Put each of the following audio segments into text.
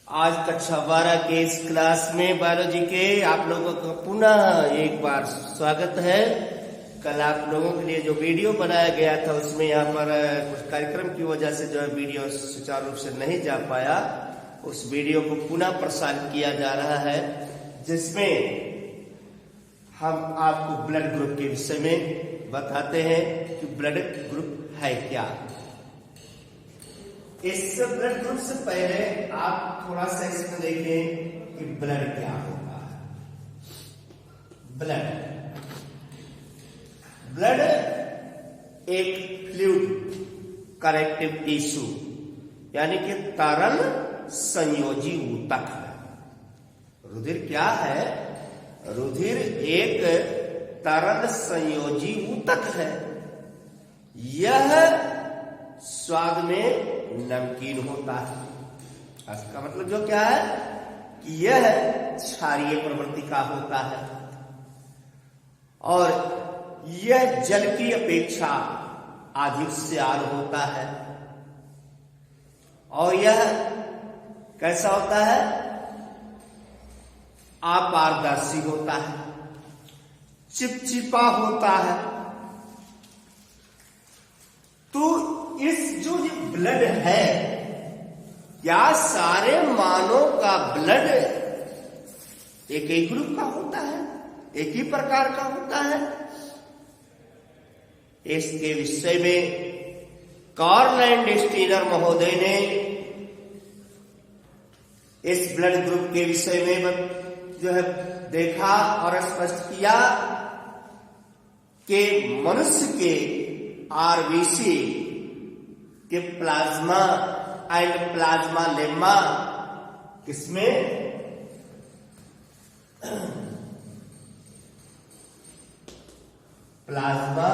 आज कक्षा 12 के इस क्लास में बायोलॉजी के आप लोगों का पुनः एक बार स्वागत है। कल आप लोगों के लिए जो वीडियो बनाया गया था उसमें यहाँ पर कुछ कार्यक्रम की वजह से जो है वीडियो सुचारू रूप से नहीं जा पाया। उस वीडियो को पुनः प्रसारित किया जा रहा है जिसमें हम आपको ब्लड ग्रुप के विषय में बताते हैं कि ब्लड ग्रुप है क्या। इस ब्लड ग्रुप से पहले आप थोड़ा सा इसमें देखें कि ब्लड क्या होता है। ब्लड एक फ्लूइड कनेक्टिव टिश्यू यानी कि तरल संयोजी ऊतक है। रुधिर क्या है? रुधिर एक तरल संयोजी ऊतक है। यह स्वाद में नमकीन होता है। इसका मतलब जो क्या है कि यह क्षारीय प्रवृत्ति का होता है और यह जल की अपेक्षा अधिक स्याल होता है। और यह कैसा होता है? अपारदर्शी होता है, चिपचिपा होता है। तो इस जो ये ब्लड है, क्या सारे मानव का ब्लड एक ही ग्रुप का होता है, एक ही प्रकार का होता है? इसके विषय में कार्ल एंड स्टीनर महोदय ने इस ब्लड ग्रुप के विषय में जो है देखा और स्पष्ट किया कि मनुष्य के आरबीसी के प्लाज्मा एंड प्लाज्मा लेम्मा किसमें? प्लाज्मा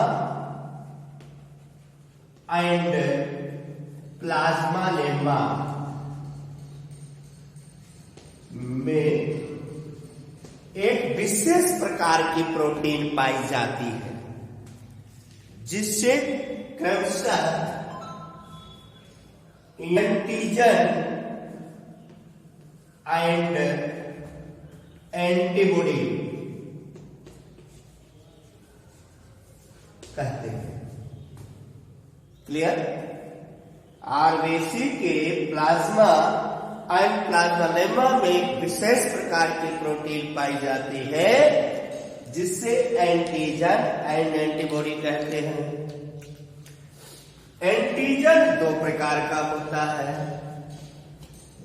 एंड प्लाज्मा लेम्मा में एक विशेष प्रकार की प्रोटीन पाई जाती है जिससे क्रमशः एंटीजन एंड एंटीबॉडी कहते हैं। क्लियर? आरबीसी के प्लाज्मा एंड प्लाज्मा लेम्मा में एक विशेष प्रकार की प्रोटीन पाई जाती है जिससे एंटीजन एंड एंटीबॉडी कहते हैं। एंटीजन दो प्रकार का होता है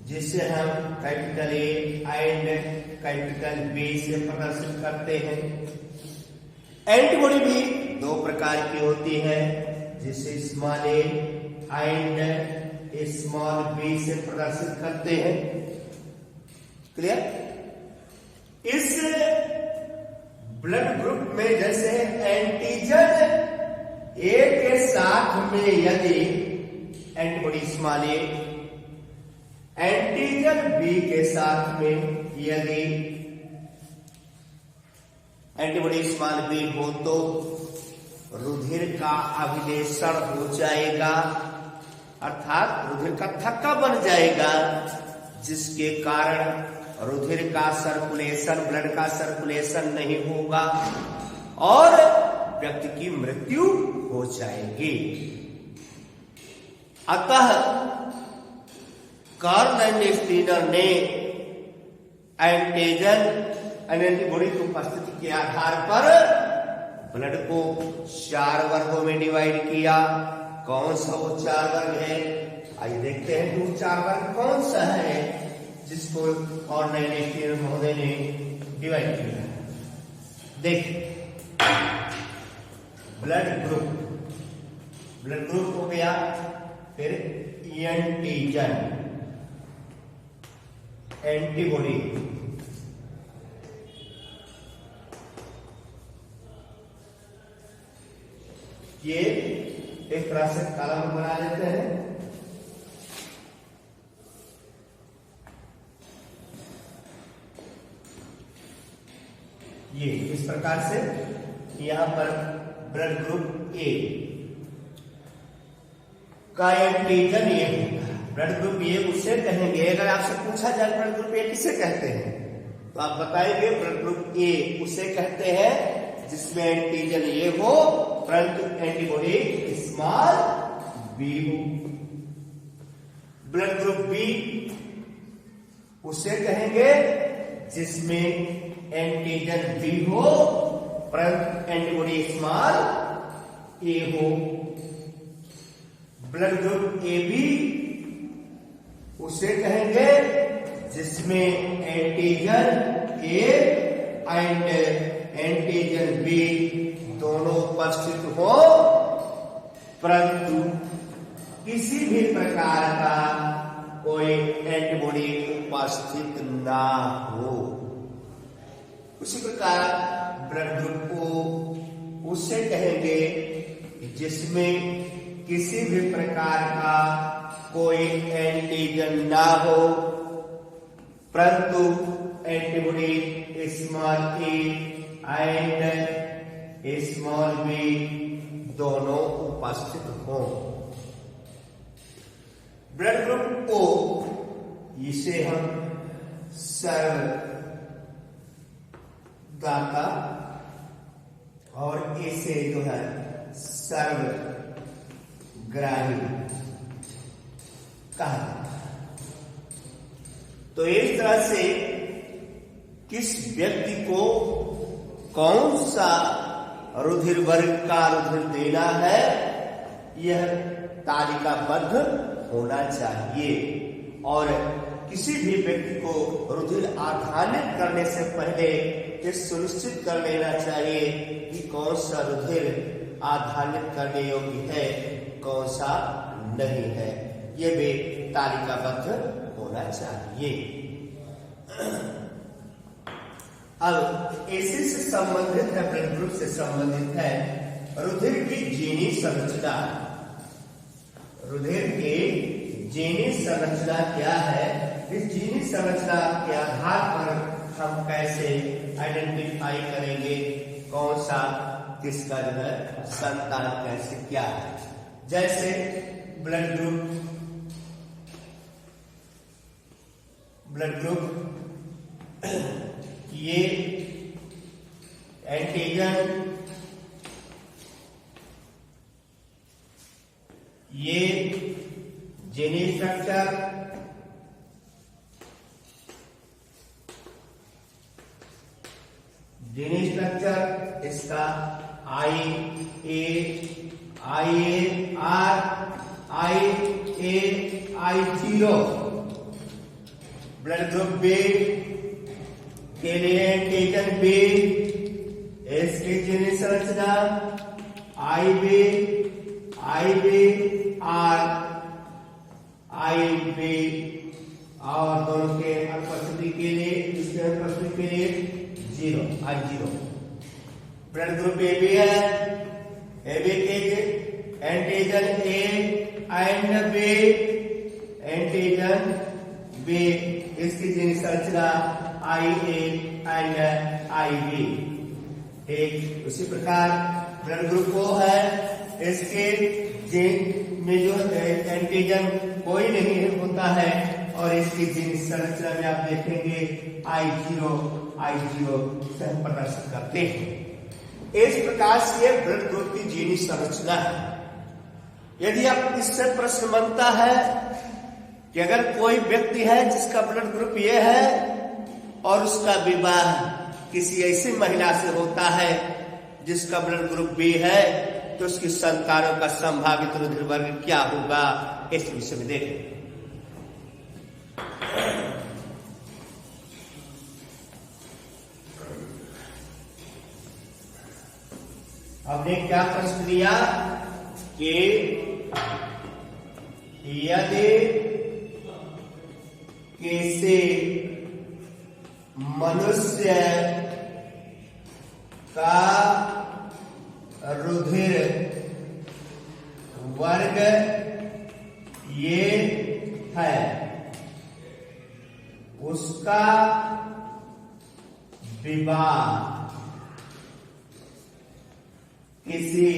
जिसे हम capital A and capital B से प्रदर्शित करते हैं। एंटीबॉडी भी दो प्रकार की होती है जिसे small A and small B से प्रदर्शित करते हैं। क्लियर? इस ब्लड ग्रुप में जैसे एंटीजन ए के साथ में यदि एंटीबॉडी स्मॉल ए, एंटीजन बी के साथ में यदि एंटीबॉडी स्मॉल बी हो तो रुधिर का अभिलेषण हो जाएगा, अर्थात रुधिर का थक्का बन जाएगा जिसके कारण रुधिर का सर्कुलेशन, ब्लड का सर्कुलेशन नहीं होगा और व्यक्ति की मृत्यु हो जाएगी। अतः कार्ल एंड स्टीनर ने एंटीजन एंड एंटीबॉडी की उपस्थिति के आधार पर ब्लड को 4 वर्गों में डिवाइड किया। कौन सा वो 4 वर्ग है? आइए देखते हैं कि वो 4 वर्ग कौन सा है जिसको कार्ल एंड स्टीनर महोदय ने डिवाइड किया। देखिए, ब्लड ग्रुप हो गया, फिर एंटीजन, एंटीबॉडी, ये एक तरह से कॉलम बना लेते हैं। ये इस प्रकार से यहां पर ब्लड ग्रुप ए का एंटीजन ये होता है। ब्लड ग्रुप ए उसे कहेंगे, अगर आपसे पूछा जाए ब्लड ग्रुप ए किसे कहते हैं तो आप बताएंगे ब्लड ग्रुप ए उसे कहते हैं जिसमें एंटीजन ए हो परंतु एंटीबॉडी स्मॉल बी हो। ब्लड ग्रुप बी उसे कहेंगे जिसमें एंटीजन बी हो परंतु एंटीबॉडी स्मॉल ए हो। ब्लड ग्रुप ए बी उसे कहेंगे जिसमें antigen A and antigen B दोनों उपस्थित हो परंतु किसी भी प्रकार का कोई एंटीबॉडी उपस्थित ना हो। उसी प्रकार ब्लड ग्रुप को उसे कहेंगे जिसमें किसी भी प्रकार का कोई एंटीजन ना हो परंतु antibody small A and small B दोनों उपस्थित हो। ब्लड ग्रुप ओ इसे हम सर्वदाता और इसे जो है सर्वग्राही कहा जाता है। तो इस तरह से किस व्यक्ति को कौन सा रुधिर वर्ग का रुधिर देना है यह तालिकाबद्ध होना चाहिए और किसी भी व्यक्ति को रुधिर आधानित करने से पहले ये सुनिश्चित कर लेना चाहिए कि कौन सा रुधिर आधानित करने योग्य है कौन सा नहीं है, ये भी तालिकाबद्ध होना चाहिए। अब इसी से संबंधित है, ब्लड ग्रुप से संबंधित है रुधिर की जीनी संरचना। रुधिर की जीनी संरचना क्या है, इस जीनी संरचना के आधार पर हम कैसे आइडेंटिफाई करेंगे कौन सा किसका जो है संतान कैसे क्या है। जैसे ब्लड ग्रुप ये एंटीजन ये जीनी स्ट्रक्चर इसका I0। ब्लड ग्रुप बी के लिए एंटीजन बी इसकी जीनी संरचना IB और दोनों के अनुपस्थिति के लिए इसके अनुपस्थिति के लिए 0 I0। ब्लड ग्रुप AB है, AB के antigen A and B antigen B इसकी जीनी संरचना IA एंड IB। ठीक उसी प्रकार ब्लड ग्रुप O है, इसके जीन में जो एंटीजन कोई नहीं होता है और इसकी जीनी संरचना में आप देखेंगे I0 से हम प्रदर्शित करते हैं। इस प्रकार से ब्लड ग्रुप की जीनी संरचना है। यदि आप इससे प्रश्न बनता है कि अगर कोई व्यक्ति है जिसका ब्लड ग्रुप ये है और उसका विवाह किसी ऐसी महिला से होता है जिसका ब्लड ग्रुप बी है तो उसकी संतानों का संभावित रुधिर वर्ग क्या होगा इस विषय में देखें। हमने क्या प्रश्न दिया कि यदि किसी मनुष्य का रुधिर वर्ग ये है, उसका विवाह किसी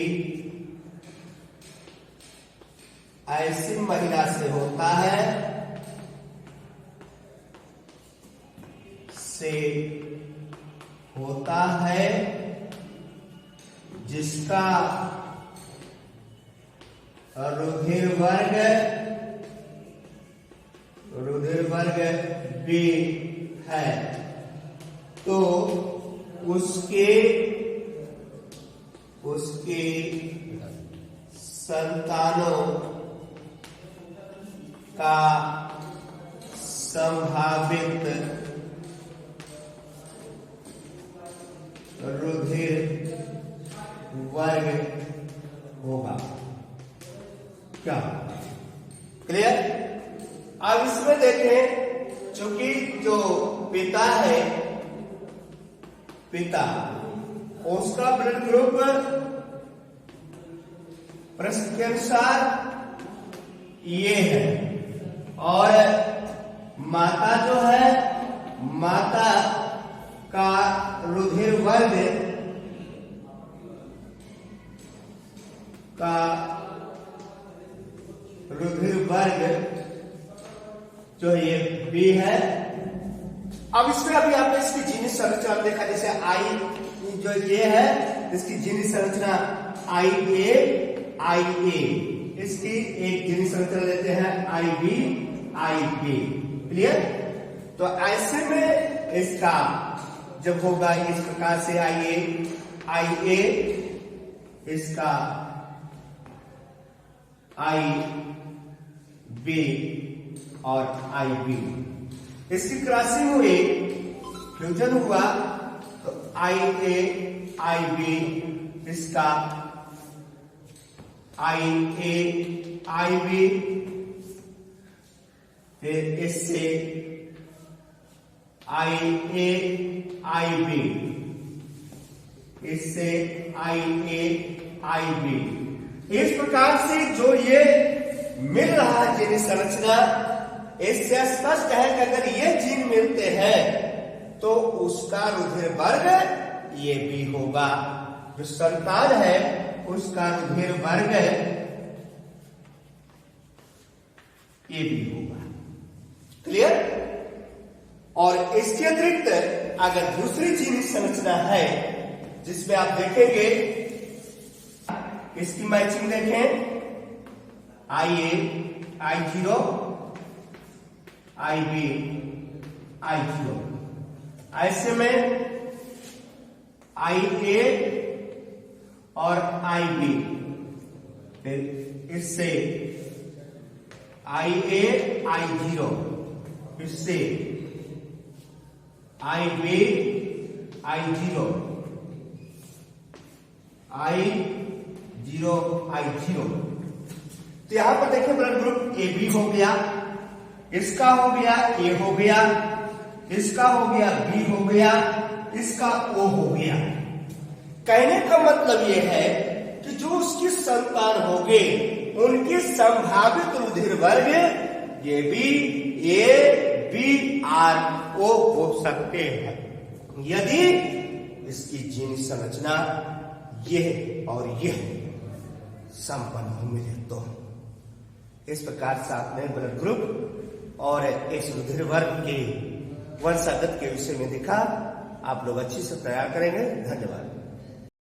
ऐसी महिला से होता है, जिसका रुधिर वर्ग बी है, तो उसके संतानों का संभावित रुधिर वर्ग होगा क्या? क्लियर? अब इसमें देखें, चूंकि जो पिता है, उसका ब्लड ग्रुप प्रश्न के अनुसार ये है, और माता जो है, माता का रुधिर वर्ग जो ये बी है। अब इसमें अभी आपने इसकी जीनी संरचना देखा, जैसे आई जो ये है, इसकी जीनी संरचना आई ए, इसकी एक जीनी संरचना लेते हैं आई बी। क्लियर? तो ऐसे में इसका जब होगा इस प्रकार से आई ए, इसका आई बी और आई बी, इसकी क्रॉसिंग हुई, फ्यूजन हुआ, तो आई ए आई बी, इसका आई ए आई बी, फिर इससे आई ए आई बी, इससे आई ए आई बी। इस प्रकार से जो ये मिल रहा है जीन संरचना, इससे स्पष्ट है कि अगर ये जीन मिलते हैं तो उसका रुधिर वर्ग ये भी होगा, जो संतान है उसका रुधिर वर्ग ये भी होगा। क्लियर? और इसके अतिरिक्त अगर दूसरी जीन संरचना है जिसमें आप देखेंगे, इसकी मैचिंग देखें, आई ए आई 0 आई बी आई 0, ऐसे में आई ए और आई बी, फिर इससे आई ए आई 0, इससे आई बी आई 0, आई 0 आई 0। तो यहां पर देखिए ब्लड ग्रुप ए बी हो गया, इसका हो गया ए हो गया, इसका हो गया बी हो गया, इसका ओ हो गया। कहने का मतलब यह है कि जो उसकी संतान होंगे उनकी संभावित रुधिर वर्ग ये भी ए बी आर ओ हो सकते हैं, यदि इसकी जीन संरचना यह और यह संपन्न हो मिले तो। इस प्रकार से आपने ब्लड ग्रुप और इस रुधिर वर्ग के वंशागत के विषय में देखा। आप लोग अच्छी से तैयार करेंगे। धन्यवाद।